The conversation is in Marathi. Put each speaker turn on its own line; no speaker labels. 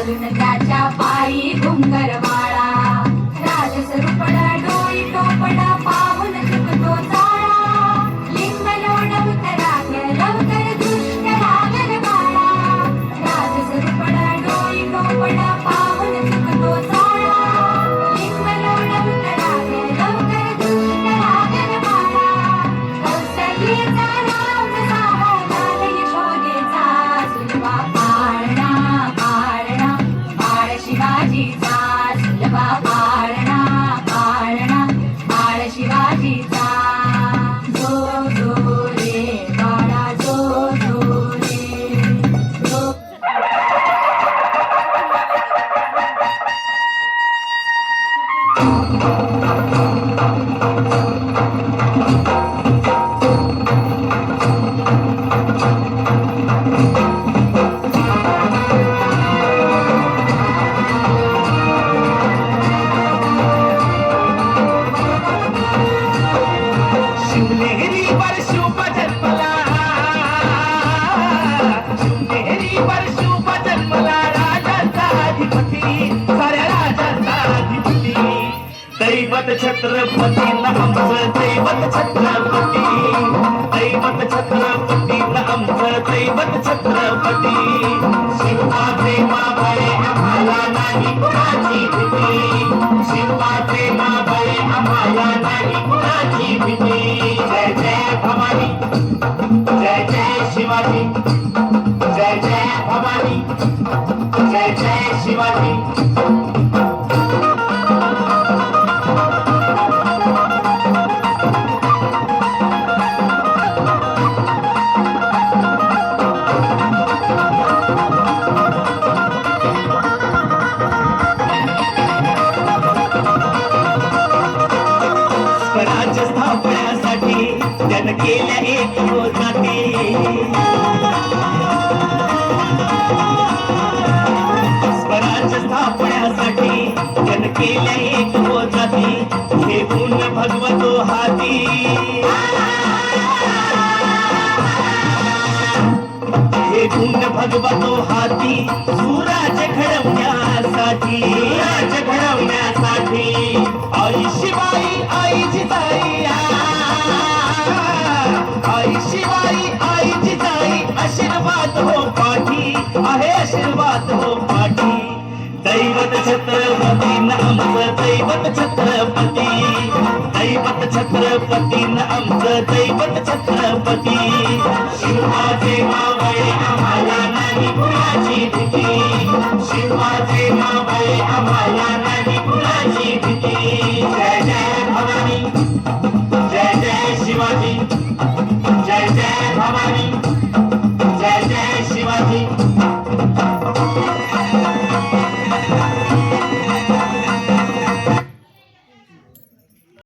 घालून त्याच्या पायी घुंगर माळा राजसरूपडा डोई टोपडा पाहून चुकतो चाळा लिंब लोण उतराग्य लवकर दुष्ट लागल बाळा राजसरूपडा डोई टोपडा पाहून चुकतो चाळा लिंब लोण उतराग्य लवकर दुष्ट लागल बाळा कौसल्येचा राम जसा लाल यशोदेचा सुलभा पाळणा पाळणा बाळ शिवाजीचा सुलभा पाळणा पाळणा बाळ शिवाजीचा जो जो रे बाळा जो जो रे जो
शिवनेरीवर शुभ जन्मला शिवनेरीवर शुभ जन्मला राजाचा अधिपती साऱ्या राजाचा अधिपती दैवत छत्रपती आमचं दैवत छत्रपती दैवत छत्रपती आमचं दैवत छत्रपती शिवाचे मावळे आम्हाला नाही कुणाची भीती शिवाचे मावळे आम्हाला नाही कुणाची भीती जय जय भवानी जय जय शिवाजी जय जय भवानी जय जय शिवाजी स्वराज्य स्थापण्यासाठी त्यानं केल्या एक योजना स्वराज्य स्थापण्यासाठी त्यानं केल्या एक योजना हे गुण भगवतो हाती हे गुण भगवतो हाती सुराज घडवण्यासाठी राज घडवण्यासाठी आई शिवाई आई जिजाई आई शिवाई आई जिजाई आशीर्वाद हो पाठी आहे आशीर्वाद हो पाठी दैवत छत्रपती आमचं दैवत छत्रपती दैवत छत्रपती आमचं दैवत छत्रपती शिवाचे मावळे आम्हाला नाही कुणाची भीती शिवाचे मावळे आम्हाला नाही कुणाची भीती जय जय भवानी जय जय शिवाजी जय जय भवानी